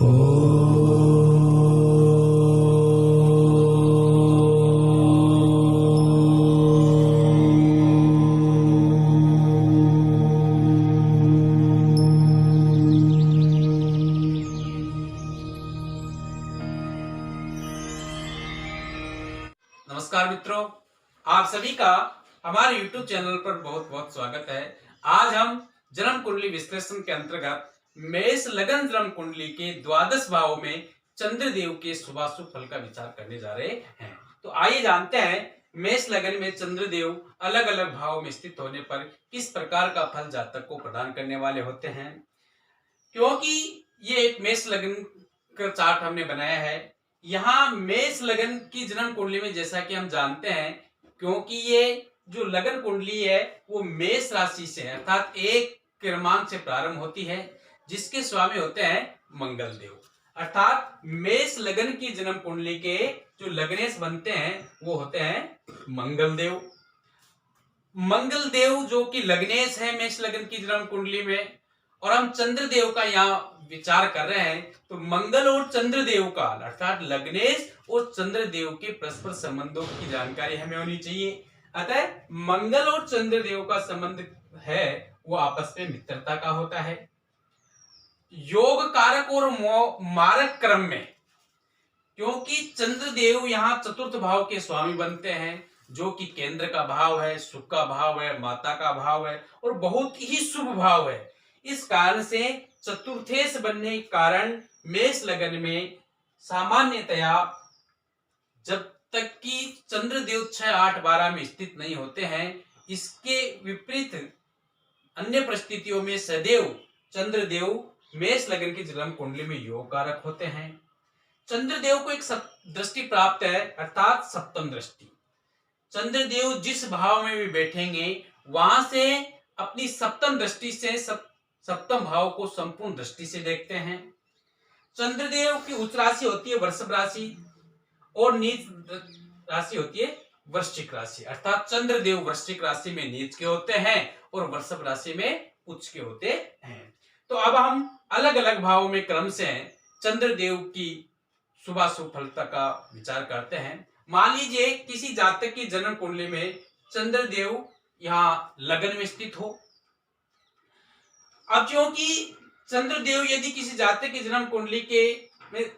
नमस्कार मित्रों, आप सभी का हमारे YouTube चैनल पर बहुत बहुत स्वागत है। आज हम जन्म कुंडली विश्लेषण के अंतर्गत मेष लगन जन्म कुंडली के द्वादश भाव में चंद्रदेव के शुभाशुभ फल का विचार करने जा रहे हैं। तो आइए जानते हैं मेष लगन में चंद्रदेव अलग अलग भाव में स्थित होने पर किस प्रकार का फल जातक को प्रदान करने वाले होते हैं। क्योंकि ये एक मेष लगन का चार्ट हमने बनाया है, यहाँ मेष लगन की जन्म कुंडली में जैसा कि हम जानते हैं, क्योंकि ये जो लगन कुंडली है वो मेष राशि से है, अर्थात एक क्रमांक से प्रारंभ होती है, जिसके स्वामी होते हैं मंगल देव। अर्थात मेष लगन की जन्म कुंडली के जो लग्नेश बनते हैं वो होते हैं मंगल देव। मंगल देव जो कि लग्नेश है मेष लगन की जन्म कुंडली में, और हम चंद्रदेव का यहाँ विचार कर रहे हैं, तो मंगल और चंद्रदेव का अर्थात लग्नेश और चंद्रदेव के परस्पर संबंधों की जानकारी हमें होनी चाहिए। अतः मंगल और चंद्रदेव का संबंध है वो आपस में मित्रता का होता है। योग कारक और मारक क्रम में, क्योंकि चंद्रदेव यहाँ चतुर्थ भाव के स्वामी बनते हैं, जो कि केंद्र का भाव है, सुख का भाव है, माता का भाव है और बहुत ही शुभ भाव है। इस कारण से चतुर्थेश बनने के कारण मेष लगन में सामान्यतया जब तक कि चंद्रदेव 6, 8, 12 में स्थित नहीं होते हैं, इसके विपरीत अन्य परिस्थितियों में सदैव चंद्रदेव मेष लगन की जन्म कुंडली में योग कारक होते हैं। चंद्रदेव को एक दृष्टि प्राप्त है, अर्थात सप्तम दृष्टि। चंद्रदेव जिस भाव में भी बैठेंगे वहां से अपनी सप्तम दृष्टि से सप्तम भाव को संपूर्ण दृष्टि से देखते हैं। चंद्रदेव की उच्च राशि होती है वृषभ राशि और नीच राशि होती है वृश्चिक राशि, अर्थात चंद्रदेव वृश्चिक राशि में नीच के होते हैं और वृषभ राशि में उच्च के होते हैं। तो अब हम अलग अलग भावों में क्रम से चंद्रदेव की शुभाशुभ फलता का विचार करते हैं। मान लीजिए किसी जातक की जन्म कुंडली में चंद्रदेव यहाँ लगन में स्थित हो। अब क्योंकि चंद्रदेव यदि किसी जातक की जन्म कुंडली के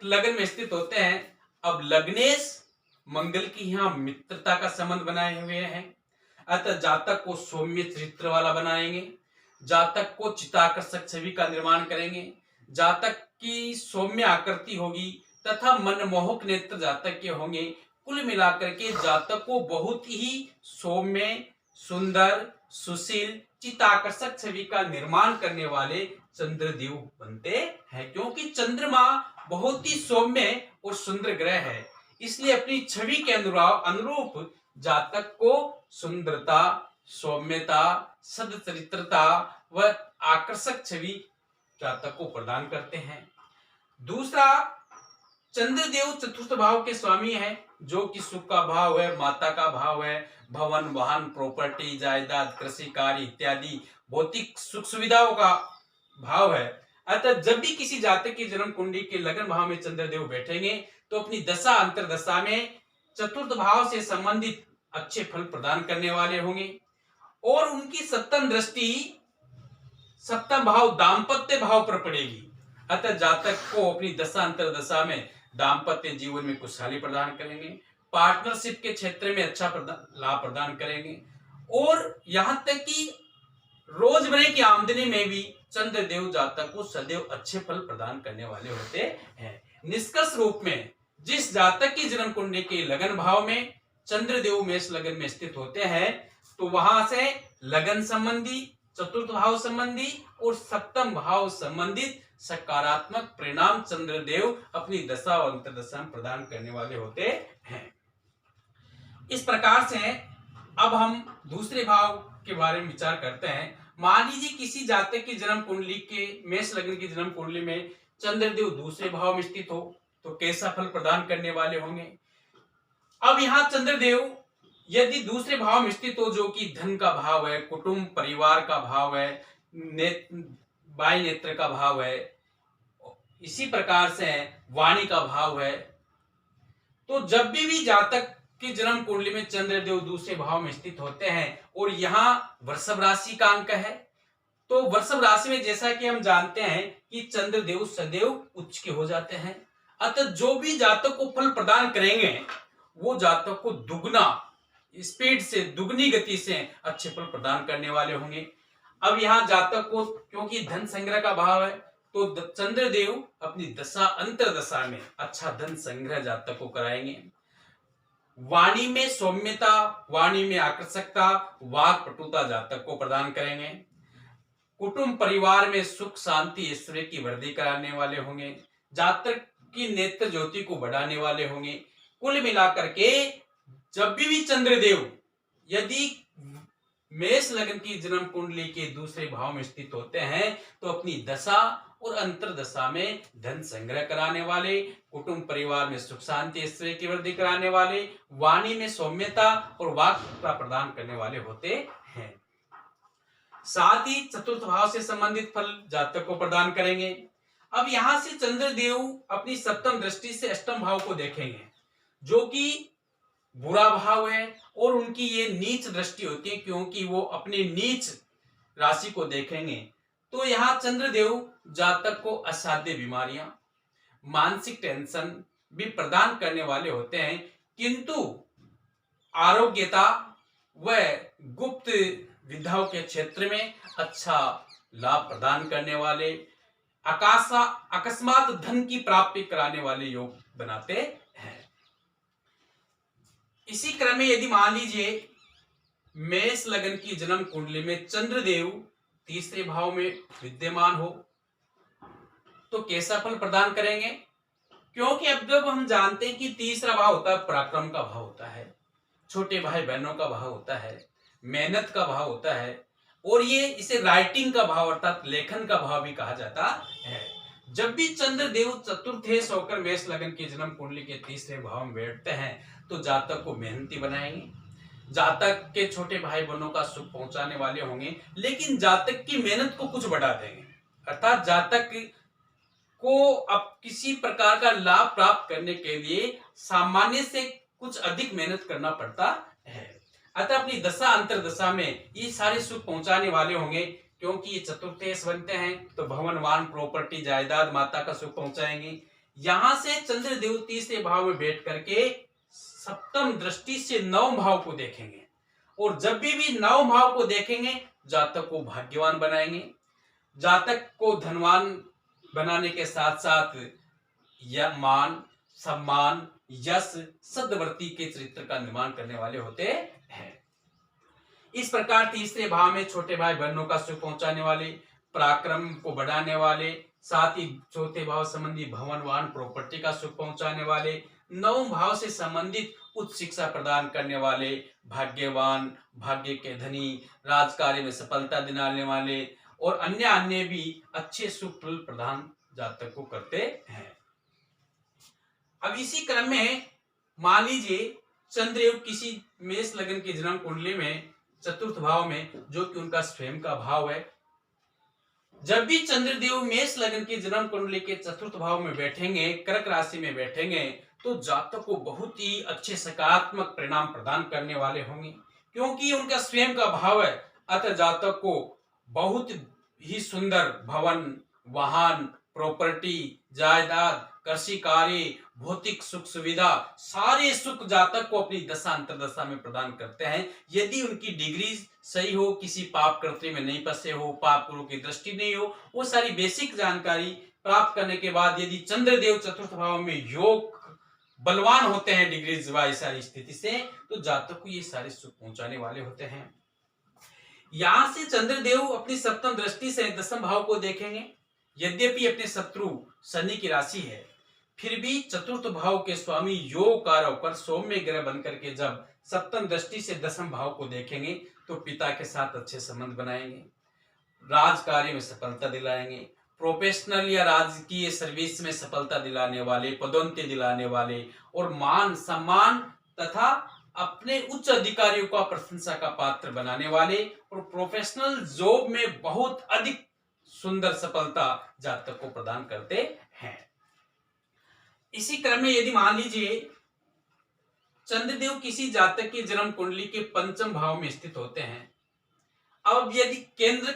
लगन में स्थित होते हैं, अब लग्नेश मंगल की यहाँ मित्रता का संबंध बनाए हुए हैं, अतः जातक को सौम्य चरित्र वाला बनाएंगे, जातक को चित्ताकर्षक छवि का निर्माण करेंगे, जातक की सौम्य आकृति होगी तथा मनमोहक नेत्र जातक के होंगे। कुल मिलाकर के जातक को बहुत ही सौम्य, सुंदर, सुशील, चित्ताकर्षक छवि का निर्माण करने वाले चंद्रदेव बनते हैं। क्योंकि चंद्रमा बहुत ही सौम्य और सुंदर ग्रह है, इसलिए अपनी छवि के अनुरूप जातक को सुंदरता, सौम्यता, सदचरित्रता व आकर्षक छवि जातक को प्रदान करते हैं। दूसरा, चंद्रदेव चतुर्थ भाव के स्वामी है, जो कि सुख का भाव है, माता का भाव है, भवन, वाहन, प्रॉपर्टी, जायदाद, कृषि कार्य इत्यादि भौतिक सुख सुविधाओं का भाव है। अतः जब भी किसी जातक की जन्म कुंडली के लगन भाव में चंद्रदेव बैठेंगे तो अपनी दशा अंतरदशा में चतुर्थ भाव से संबंधित अच्छे फल प्रदान करने वाले होंगे। और उनकी सप्तम दृष्टि सप्तम भाव दाम्पत्य भाव पर पड़ेगी, अतः जातक को अपनी दशा अंतरदशा में दाम्पत्य जीवन में खुशहाली प्रदान करेंगे, पार्टनरशिप के क्षेत्र में अच्छा लाभ प्रदान करेंगे, और यहाँ तक कि रोजमर्रा की आमदनी में भी चंद्रदेव जातक को सदैव अच्छे फल प्रदान करने वाले होते हैं। निष्कर्ष रूप में जिस जातक की जन्म कुंडली के लगन भाव में चंद्रदेव मेष लगन में स्थित होते हैं, तो वहां से लगन संबंधी, चतुर्थ भाव संबंधी और सप्तम भाव संबंधित सकारात्मक परिणाम चंद्रदेव अपनी दशा और अंतर्दशा में प्रदान करने वाले होते हैं। इस प्रकार से अब हम दूसरे भाव के बारे में विचार करते हैं। मान लीजिए किसी जातक की जन्म कुंडली के मेष लगन की जन्म कुंडली में चंद्रदेव दूसरे भाव में स्थित हो तो कैसा फल प्रदान करने वाले होंगे। अब यहाँ चंद्रदेव यदि दूसरे भाव में स्थित हो, जो कि धन का भाव है, कुटुंब परिवार का भाव है, बाई नेत्र का भाव है, इसी प्रकार से वाणी का भाव है। तो जब भी जातक की जन्म कुंडली में चंद्रदेव दूसरे भाव में स्थित होते हैं और यहाँ वृषभ राशि का अंक है, तो वृषभ राशि में जैसा कि हम जानते हैं कि चंद्रदेव सदैव उच्च के हो जाते हैं। अतः जो भी जातक को फल प्रदान करेंगे वो जातक को दुगना स्पीड से, दुगनी गति से अच्छे फल प्रदान करने वाले होंगे। अब यहाँ जातक को क्योंकि धन संग्रह का भाव है, तो चंद्रदेव अपनी दशा अंतर दशा में अच्छा धन संग्रह जातक को कराएंगे। वाणी में सौम्यता, वाणी में आकर्षकता, वाक पटुता जातक को प्रदान करेंगे। कुटुंब परिवार में सुख शांति ऐश्वर्य की वृद्धि कराने वाले होंगे। जातक की नेत्र ज्योति को बढ़ाने वाले होंगे। कुल मिलाकर के जब भी चंद्रदेव यदि मेष लग्न की जन्म कुंडली के दूसरे भाव में स्थित होते हैं तो अपनी दशा और अंतर दशा में धन संग्रह कराने वाले, कुटुंब परिवार में सुख शांति ऐश्वर्य की वृद्धि कराने वाले, वाणी में सौम्यता और वाक प्रदान करने वाले होते हैं। साथ ही चतुर्थ भाव से संबंधित फल जातक को प्रदान करेंगे। अब यहां से चंद्रदेव अपनी सप्तम दृष्टि से अष्टम भाव को देखेंगे, जो कि बुरा भाव है, और उनकी ये नीच दृष्टि होती है क्योंकि वो अपनी नीच राशि को देखेंगे। तो यहाँ चंद्रदेव जातक को असाध्य बीमारियां, मानसिक टेंशन भी प्रदान करने वाले होते हैं, किंतु आरोग्यता व गुप्त विद्याओं के क्षेत्र में अच्छा लाभ प्रदान करने वाले, अकस्मात धन की प्राप्ति कराने वाले योग बनाते हैं। इसी क्रम में यदि मान लीजिए मेष लग्न की जन्म कुंडली में चंद्रदेव तीसरे भाव में विद्यमान हो तो कैसा फल प्रदान करेंगे? क्योंकि अब जब हम जानते हैं कि तीसरा भाव होता है पराक्रम का भाव होता है, छोटे भाई बहनों का भाव होता है, मेहनत का भाव होता है, और ये इसे राइटिंग का भाव अर्थात लेखन का भाव भी कहा जाता है। जब भी चंद्रदेव चतुर्थेश होकर मेष लग्न की जन्म कुंडली के तीसरे भाव में बैठते हैं तो जातक को मेहनती बनाएंगे, जातक के छोटे भाई बहनों का सुख पहुंचाने वाले होंगे, लेकिन जातक की मेहनत को कुछ बढ़ा देंगे। अर्थात जातक को अब किसी प्रकार का लाभ प्राप्त करने के लिए सामान्य से कुछ अधिक मेहनत करना पड़ता है। अतः अपनी दशा अंतर दशा में ये सारे सुख पहुंचाने वाले होंगे, क्योंकि ये चतुर्थेश बनते हैं तो भवन वाहन प्रॉपर्टी जायदाद माता का सुख पहुंचाएंगे। यहां से चंद्रदेव तीसरे भाव में बैठ करके सप्तम दृष्टि से नवम भाव को देखेंगे, और जब भी नवम भाव को देखेंगे जातक को भाग्यवान बनाएंगे, जातक को धनवान बनाने के साथ साथ मान सम्मान यश सद्वर्ती के चरित्र का निर्माण करने वाले होते हैं। इस प्रकार तीसरे भाव में छोटे भाई बहनों का सुख पहुंचाने वाले, पराक्रम को बढ़ाने वाले, साथ ही चौथे भाव संबंधी भवन वाहन प्रॉपर्टी का सुख पहुंचाने वाले, नवम भाव से संबंधित उच्च शिक्षा प्रदान करने वाले, भाग्यवान, भाग्य के धनी, राजकार्य में सफलता दिलाने वाले और अन्य अन्य भी अच्छे सुख फल प्रदान जातक को करते हैं। अब इसी क्रम में मान लीजिए चंद्रदेव किसी मेष लग्न की जन्म कुंडली में चतुर्थ भाव में, जो कि उनका स्वयं का भाव है, जब भी चंद्रदेव मेष लग्न की जन्म कुंडली के चतुर्थ भाव में बैठेंगे, कर्क राशि में बैठेंगे, तो जातक को बहुत ही अच्छे सकारात्मक परिणाम प्रदान करने वाले होंगे, क्योंकि उनका स्वयं का भाव है। अतः जातक को बहुत ही सुंदर भवन वाहन प्रॉपर्टी जायदाद कृषि कार्य भौतिक सुख सुविधा सारे सुख जातक को अपनी दशा अंतर दशा में प्रदान करते हैं, यदि उनकी डिग्री सही हो, किसी पाप कृत्य में नहीं फंसे हो, पाप गुरु की दृष्टि नहीं हो, वो सारी बेसिक जानकारी प्राप्त करने के बाद यदि चंद्रदेव चतुर्थ भाव में योग बलवान होते हैं डिग्री वाइज सारी स्थिति से, तो जातक को ये सारे सुख पहुंचाने वाले होते हैं। यहां से चंद्रदेव अपनी सप्तम दृष्टि से दसम भाव को देखेंगे। यद्यपि अपने शत्रु शनि की राशि है, फिर भी चतुर्थ भाव के स्वामी योग कारक पर सौम्य ग्रह बनकर के जब सप्तम दृष्टि से दसम भाव को देखेंगे तो पिता के साथ अच्छे संबंध बनाएंगे, राज कार्य में सफलता दिलाएंगे, प्रोफेशनल या राजकीय सर्विस में सफलता दिलाने वाले, पदोन्नति दिलाने वाले और मान सम्मान तथा अपने उच्च अधिकारियों का प्रशंसा का पात्र बनाने वाले और प्रोफेशनल जॉब में बहुत अधिक सुंदर सफलता जातक को प्रदान करते हैं। इसी क्रम में यदि मान लीजिए चंद्रदेव किसी जातक की जन्म कुंडली के पंचम भाव में स्थित होते हैं, अब यदि केंद्र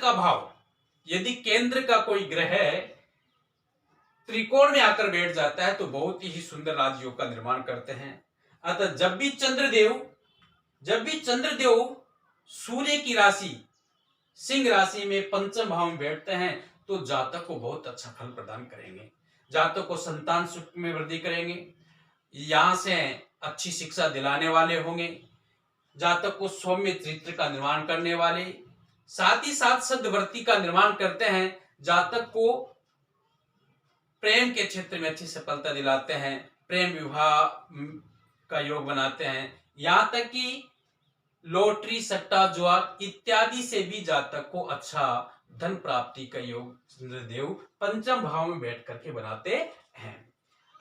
का कोई ग्रह त्रिकोण में आकर बैठ जाता है तो बहुत ही सुंदर राजयोग का निर्माण करते हैं। अतः जब भी चंद्रदेव सूर्य की राशि सिंह राशि में पंचम भाव में बैठते हैं तो जातक को बहुत अच्छा फल प्रदान करेंगे। जातक को संतान सुख में वृद्धि करेंगे, यहां से अच्छी शिक्षा दिलाने वाले होंगे, जातक को सौम्य चरित्र का निर्माण करने वाले, साथ ही साथ सद्वृत्ति का निर्माण करते हैं, जातक को प्रेम के क्षेत्र में अच्छी सफलता दिलाते हैं, प्रेम विवाह का योग बनाते हैं, यहां तक कि लॉटरी सट्टा जुआ इत्यादि से भी जातक को अच्छा धन प्राप्ति का योग चंद्रदेव पंचम भाव में बैठ करके बनाते हैं।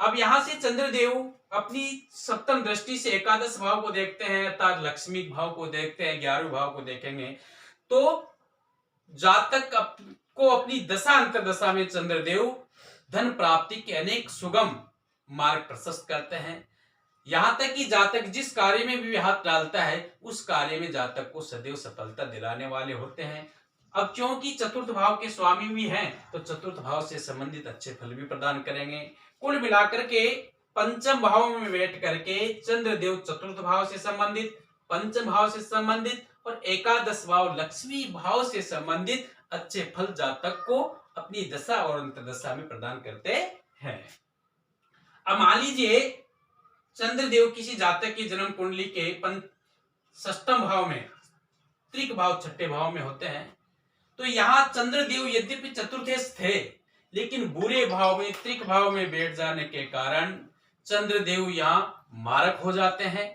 अब यहां से चंद्रदेव अपनी सप्तम दृष्टि से एकादश भाव को देखते हैं, अर्थात लक्ष्मी भाव को देखते हैं, 11वें भाव को देखेंगे तो जातक को अपनी दशा अंतरदशा में चंद्रदेव धन प्राप्ति के अनेक सुगम मार्ग प्रशस्त करते हैं। यहां तक कि जातक जिस कार्य में भी हाथ डालता है उस कार्य में जातक को सदैव सफलता दिलाने वाले होते हैं। अब क्योंकि चतुर्थ भाव के स्वामी भी हैं तो चतुर्थ भाव से संबंधित अच्छे फल भी प्रदान करेंगे। कुल मिलाकर के पंचम भाव में बैठ करके चंद्रदेव चतुर्थ भाव से संबंधित, पंचम भाव से संबंधित और एकादश भाव लक्ष्मी भाव से संबंधित अच्छे फल जातक को अपनी दशा और अंतर्दशा में प्रदान करते हैं। अब मान लीजिए चंद्रदेव किसी जातक की जन्म कुंडली के षष्ठम भाव में, त्रिक भाव छठे भाव में होते हैं तो यहाँ चंद्रदेव यद्यपि चतुर्थेश थे लेकिन बुरे भाव में त्रिक भाव में बैठ जाने के कारण चंद्रदेव यहाँ मारक हो जाते हैं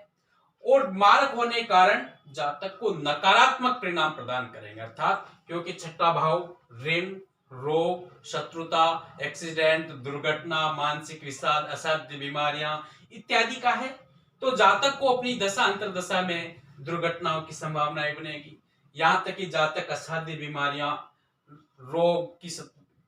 और मारक होने के कारण जातक को नकारात्मक परिणाम प्रदान करेंगे। अर्थात क्योंकि छठा भाव ऋण, रोग, शत्रुता, एक्सीडेंट, दुर्घटना, मानसिक विषाद, असाध्य बीमारियां इत्यादि का है तो जातक को अपनी दशा अंतरदशा में दुर्घटनाओं की संभावनाएं बनेगी। यहाँ तक कि जातक असाध्य बीमारियां, रोग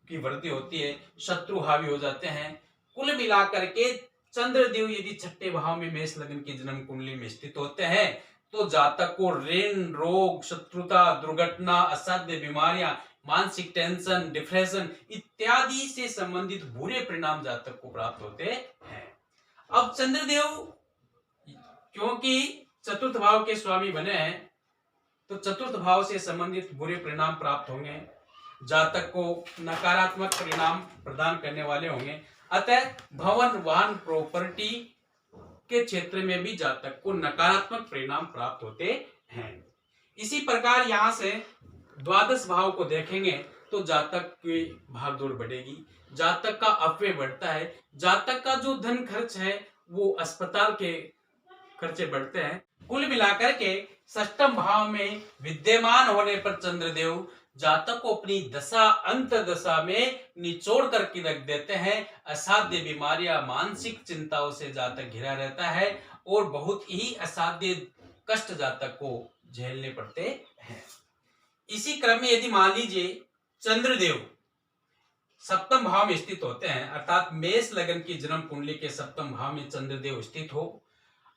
की वृद्धि होती है, शत्रु हावी हो जाते हैं। कुल मिलाकर के चंद्रदेव यदि छठे भाव में मेष लग्न की जन्म कुंडली में स्थित होते हैं तो जातक को ऋण, रोग, शत्रुता, दुर्घटना, असाध्य बीमारियां, मानसिक टेंशन, डिप्रेशन इत्यादि से संबंधित बुरे परिणाम जातक को प्राप्त होते हैं। अब चंद्रदेव क्योंकि चतुर्थ भाव के स्वामी बने हैं तो चतुर्थ भाव से संबंधित बुरे परिणाम प्राप्त होंगे, जातक को नकारात्मक परिणाम प्रदान करने वाले होंगे। अतः भवन, वाहन, प्रॉपर्टी के क्षेत्र में भी जातक को नकारात्मक परिणाम प्राप्त होते हैं। इसी प्रकार यहाँ से द्वादश भाव को देखेंगे तो जातक की भागदौड़ बढ़ेगी, जातक का अपव्यय बढ़ता है, जातक का जो धन खर्च है वो अस्पताल के खर्चे बढ़ते हैं। कुल मिलाकर के षष्ठम भाव में विद्यमान होने पर चंद्रदेव जातक को अपनी दशा अंतर्दशा में निचोड़ करके रख देते हैं। असाध्य बीमारियां, मानसिक चिंताओं से जातक घिरा रहता है और बहुत ही असाध्य कष्ट जातक को झेलने पड़ते हैं। इसी क्रम में यदि मान लीजिए चंद्रदेव सप्तम भाव में स्थित होते हैं, अर्थात मेष लग्न की जन्म कुंडली के सप्तम भाव में चंद्रदेव स्थित हो।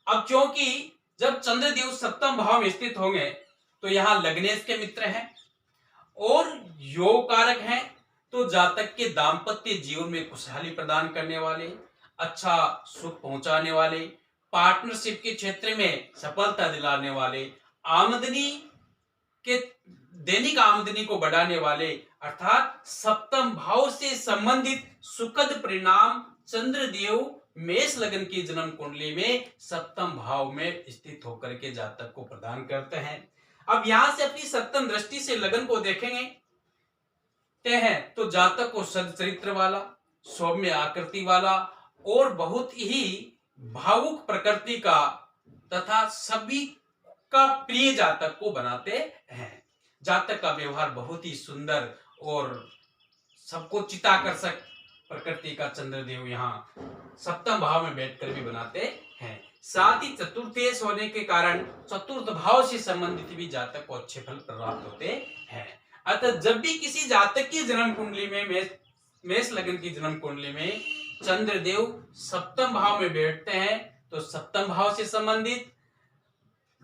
अब क्योंकि जब चंद्रदेव सप्तम भाव में स्थित होंगे तो यहाँ लग्नेश के मित्र हैं और योग कारक हैं तो जातक के दाम्पत्य जीवन में खुशहाली प्रदान करने वाले, अच्छा सुख पहुंचाने वाले, पार्टनरशिप के क्षेत्र में सफलता दिलाने वाले, आमदनी के दैनिक आमदनी को बढ़ाने वाले, अर्थात सप्तम भाव से संबंधित सुखद परिणाम चंद्रदेव मेष लग्न की जन्म कुंडली में सप्तम भाव में स्थित होकर के जातक को प्रदान करते हैं। अब यहां से अपनी सप्तम दृष्टि से लग्न को देखेंगे तो जातक को सच्चरित्र वाला, सौम्य आकृति वाला और बहुत ही भावुक प्रकृति का तथा सभी का प्रिय जातक को बनाते हैं। जातक का व्यवहार बहुत ही सुंदर और सबको चिताकर्षक प्रकृति का चंद्रदेव यहाँ सप्तम भाव में बैठकर भी बनाते हैं। साथ ही चतुर्थेश होने के कारण चतुर्थ भाव से संबंधित भी जातक को अच्छे फल प्राप्त होते हैं। अतः जब भी किसी जातक की जन्म कुंडली में मेष लग्न की जन्म कुंडली में चंद्रदेव सप्तम भाव में बैठते हैं तो सप्तम भाव से संबंधित,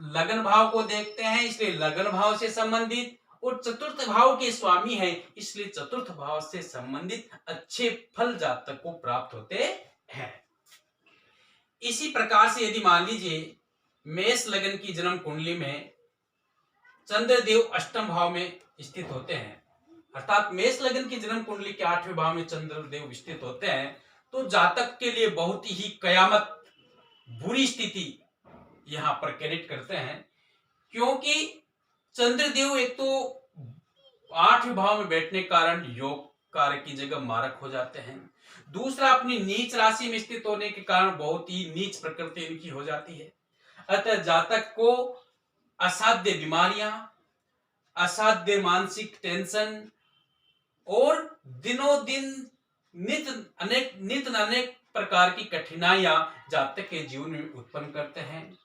लगन भाव को देखते हैं इसलिए लगन भाव से संबंधित, और चतुर्थ भाव के स्वामी हैं इसलिए चतुर्थ भाव से संबंधित अच्छे फल जातक को प्राप्त होते हैं। इसी प्रकार से यदि मान लीजिए मेष लगन की जन्म कुंडली में चंद्रदेव अष्टम भाव में स्थित होते हैं, अर्थात मेष लगन की जन्म कुंडली के 8वें भाव में चंद्रदेव स्थित होते हैं, तो जातक के लिए बहुत ही कयामत बुरी स्थिति यहां पर क्रिएट करते हैं, क्योंकि चंद्रदेव एक तो 8वें भाव में बैठने कारण योग कार्य की जगह मारक हो जाते हैं, दूसरा अपनी नीच राशि में स्थित होने के कारण बहुत ही नीच प्रकृति इनकी हो जाती है। अतः जातक को असाध्य बीमारियां, असाध्य मानसिक टेंशन और दिनों दिन नित अनेक प्रकार की कठिनाइयां जातक के जीवन में उत्पन्न करते हैं।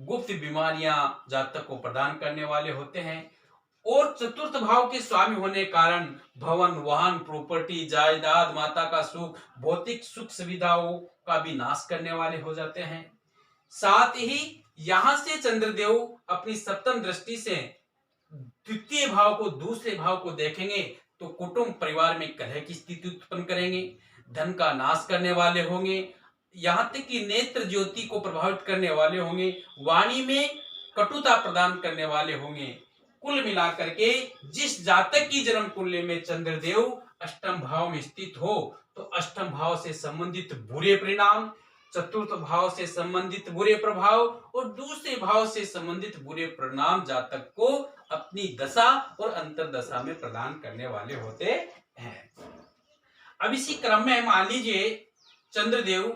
गुप्त बीमारियां जातक को प्रदान करने वाले होते हैं और चतुर्थ भाव के स्वामी होने कारण भवन, वाहन, प्रॉपर्टी, जायदाद, माता का सुख, भौतिक सुख सुविधाओं का भी नाश करने वाले हो जाते हैं। साथ ही यहां से चंद्रदेव अपनी सप्तम दृष्टि से द्वितीय भाव को, दूसरे भाव को देखेंगे तो कुटुंब परिवार में कलह की स्थिति उत्पन्न करेंगे, धन का नाश करने वाले होंगे, यहां तक कि नेत्र ज्योति को प्रभावित करने वाले होंगे, वाणी में कटुता प्रदान करने वाले होंगे। कुल मिलाकर के जिस जातक की जन्म कुंडली में चंद्रदेव अष्टम भाव में स्थित हो तो अष्टम भाव से संबंधित बुरे परिणाम, चतुर्थ भाव से संबंधित बुरे प्रभाव और दूसरे भाव से संबंधित बुरे परिणाम जातक को अपनी दशा और अंतरदशा में प्रदान करने वाले होते हैं। अब इसी क्रम में मान लीजिए चंद्रदेव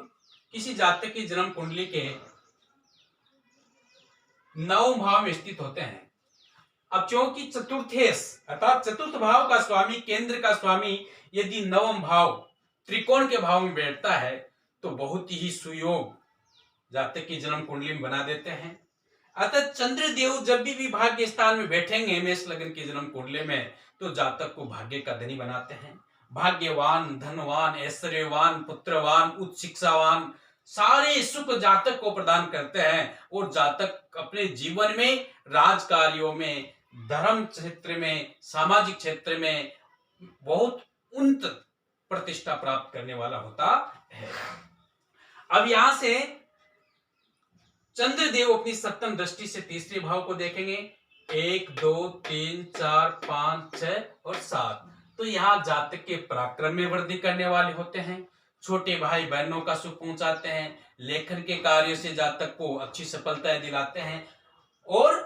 किसी जातक की जन्म कुंडली के 9वें भाव में स्थित होते हैं। अब क्योंकि चतुर्थेश अर्थात चतुर्थ भाव का स्वामी, केंद्र का स्वामी यदि 9वें भाव त्रिकोण के भाव में बैठता है तो बहुत ही सुयोग जातक की जन्म कुंडली में बना देते हैं। अतः चंद्रदेव जब भी भाग्य स्थान में बैठेंगे मेष लगन की जन्म कुंडली में तो जातक को भाग्य का धनी बनाते हैं। भाग्यवान, धनवान, ऐश्वर्यवान, पुत्रवान, उच्च शिक्षावान सारे सुख जातक को प्रदान करते हैं और जातक अपने जीवन में राज कार्यों में, धर्म क्षेत्र में, सामाजिक क्षेत्र में बहुत उन्नत प्रतिष्ठा प्राप्त करने वाला होता है। अब यहां से चंद्रदेव अपनी सप्तम दृष्टि से तीसरे भाव को देखेंगे, 1, 2, 3, 4, 5, 6 और 7, तो यहाँ जातक के पराक्रम में वृद्धि करने वाले होते हैं, छोटे भाई बहनों का सुख पहुंचाते हैं, लेखन के कार्यों से जातक को अच्छी सफलताएं दिलाते हैं और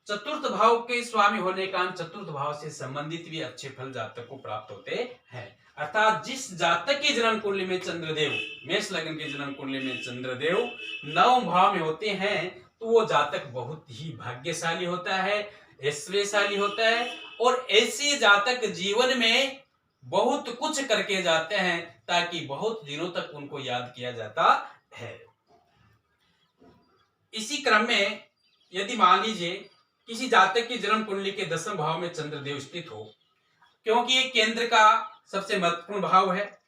चतुर्थ भाव के स्वामी होने का चतुर्थ भाव से संबंधित भी अच्छे फल जातक को प्राप्त होते हैं। अर्थात जिस जातक की जन्म कुंडली में चंद्रदेव, मेष लगन की जन्म कुंडली में चंद्रदेव 9वें भाव में होते हैं तो वो जातक बहुत ही भाग्यशाली होता है, ऐश्वर्यशाली होता है और ऐसे जातक जीवन में बहुत कुछ करके जाते हैं ताकि बहुत दिनों तक उनको याद किया जाता है। इसी क्रम में यदि मान लीजिए किसी जातक की जन्म कुंडली के 10वें भाव में चंद्रदेव स्थित हो, क्योंकि ये केंद्र का सबसे महत्वपूर्ण भाव है,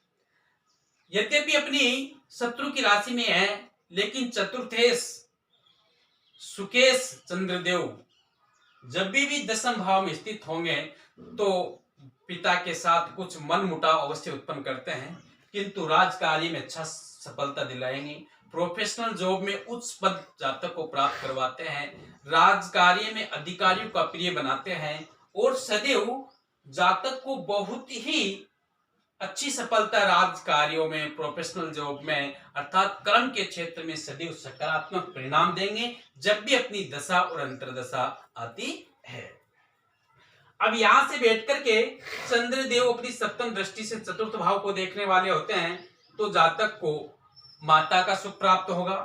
यद्यपि अपनी शत्रु की राशि में है लेकिन चतुर्थेश सुकेश चंद्रदेव जब भी 10वें भाव में स्थित होंगे तो पिता के साथ कुछ मन मुटाव अवश्य उत्पन्न करते हैं, किंतु राजकार्य में अच्छा सफलता दिलाएंगे, प्रोफेशनल जॉब में उच्च पद जातक को प्राप्त करवाते हैं, राजकार्य में अधिकारियों का प्रिय बनाते हैं और सदैव जातक को बहुत ही अच्छी सफलता राज कार्यों में, प्रोफेशनल जॉब में अर्थात कर्म के क्षेत्र में सदैव सकारात्मक परिणाम देंगे जब भी अपनी दशा और अंतरदशा आती है। अब यहां से बैठ करके चंद्रदेव अपनी सप्तम दृष्टि से चतुर्थ भाव को देखने वाले होते हैं तो जातक को माता का सुख प्राप्त होगा,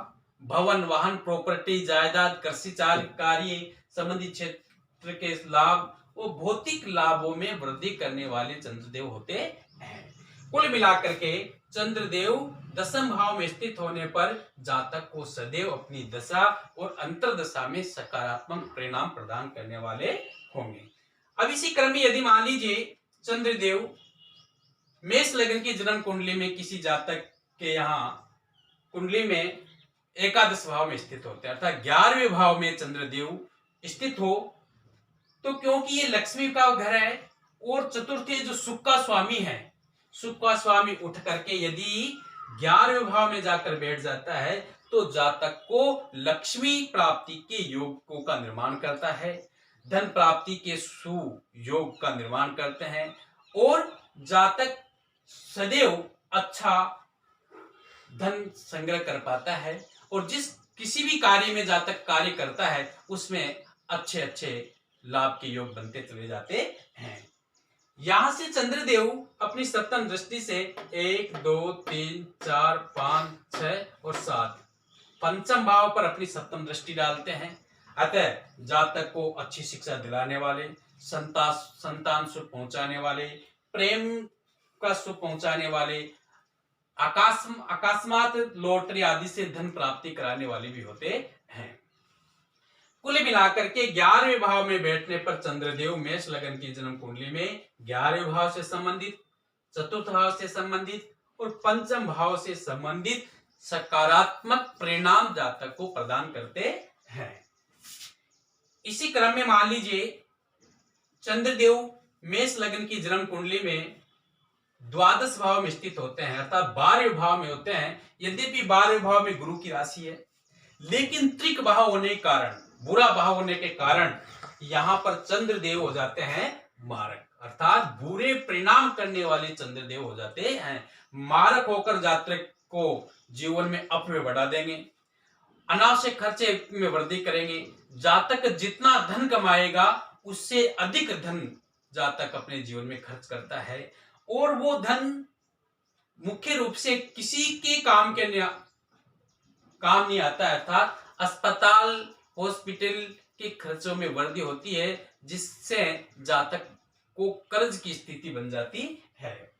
भवन, वाहन, प्रॉपर्टी, जायदाद, कृषि कार्य संबंधी क्षेत्र के लाभ और भौतिक लाभों में वृद्धि करने वाले चंद्रदेव होते हैं। कुल मिलाकर के चंद्रदेव 10वें भाव में स्थित होने पर जातक को सदैव अपनी दशा और अंतरदशा में सकारात्मक परिणाम प्रदान करने वाले होंगे। अब इसी क्रम में यदि मान लीजिए चंद्रदेव मेष लग्न की जन्म कुंडली में किसी जातक के यहाँ कुंडली में एकादश भाव में स्थित होते हैं, अर्थात 11वें भाव में चंद्रदेव स्थित हो, तो क्योंकि ये लक्ष्मी का घर है और चतुर्थी जो सुख का स्वामी है, सुख का स्वामी उठ करके यदि 11वें भाव में जाकर बैठ जाता है तो जातक को लक्ष्मी प्राप्ति के योगों का निर्माण करता है, धन प्राप्ति के सुयोग का निर्माण करते हैं और जातक सदैव अच्छा धन संग्रह कर पाता है और जिस किसी भी कार्य में जातक कार्य करता है उसमें अच्छे अच्छे लाभ के योग बनते चले जाते हैं। यहां से चंद्रदेव अपनी सप्तम दृष्टि से 1 2 3 4 5 6 और 7 पंचम भाव पर अपनी सप्तम दृष्टि डालते हैं। अतः जातक को अच्छी शिक्षा दिलाने वाले, संतान सुख पहुंचाने वाले, प्रेम का सुख पहुंचाने वाले, अकस्मात लॉटरी आदि से धन प्राप्ति कराने वाले भी होते हैं। कुल मिलाकर के 11वें भाव में बैठने पर चंद्रदेव मेष लग्न की जन्म कुंडली में 11वें भाव से संबंधित, चतुर्थ भाव से संबंधित और पंचम भाव से संबंधित सकारात्मक परिणाम जातक को प्रदान करते हैं। इसी क्रम में मान लीजिए चंद्रदेव मेष लग्न की जन्म कुंडली में द्वादश भाव में स्थित होते हैं, अर्थात 12वें भाव में होते हैं। यद्यपि 12वें भाव में गुरु की राशि है, लेकिन त्रिक भाव होने के कारण, बुरा भाव होने के कारण यहां पर चंद्रदेव हो जाते हैं मारक, अर्थात बुरे परिणाम करने वाले चंद्रदेव हो जाते हैं। मारक होकर जातक को जीवन में अपव्यय बढ़ा देंगे, अनावश्यक खर्चे में वृद्धि करेंगे। जातक जितना धन कमाएगा उससे अधिक धन जातक अपने जीवन में खर्च करता है और वो धन मुख्य रूप से किसी के काम नहीं आता है, अर्थात अस्पताल हॉस्पिटल के खर्चों में वृद्धि होती है, जिससे जातक को कर्ज की स्थिति बन जाती है।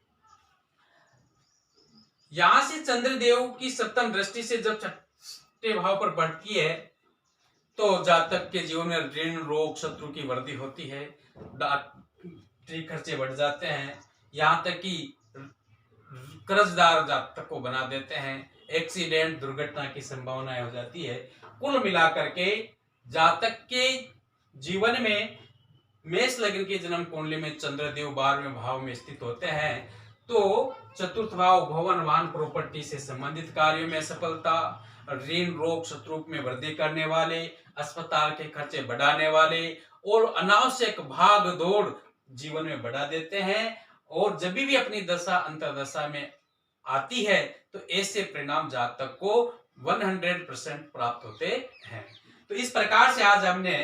यहां से चंद्रदेव की सप्तम दृष्टि से जब छठे भाव पर बढ़ती है तो जातक के जीवन में ऋण, रोग, शत्रु की वृद्धि होती है, डॉक्टरी खर्चे बढ़ जाते हैं, यहाँ तक कि कर्जदार जातक को बना देते हैं, एक्सीडेंट, दुर्घटना की संभावनाएं हो जाती है। कुल मिलाकर के जातक के जीवन में मेष लग्न की जन्म कुंडली में चंद्रदेव 12वें भाव में स्थित होते हैं तो चतुर्थ भाव भवन, वाहन, प्रॉपर्टी से संबंधित कार्यों में सफलता, ऋण, रोग, शत्रु में वृद्धि करने वाले, अस्पताल के खर्चे बढ़ाने वाले और अनावश्यक भाग दौड़ जीवन में बढ़ा देते हैं। और जब भी अपनी दशा अंतरदशा में आती है तो ऐसे परिणाम जातक को 100% प्राप्त होते हैं। तो इस प्रकार से आज हमने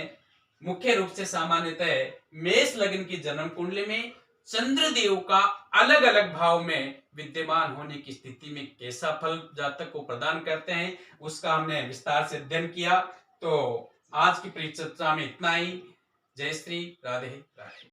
मुख्य रूप से सामान्यतः मेष लग्न की जन्म कुंडली में चंद्रदेव का अलग अलग भाव में विद्यमान होने की स्थिति में कैसा फल जातक को प्रदान करते हैं उसका हमने विस्तार से अध्ययन किया। तो आज की परिचर्चा में इतना ही। जय श्री राधे राधे।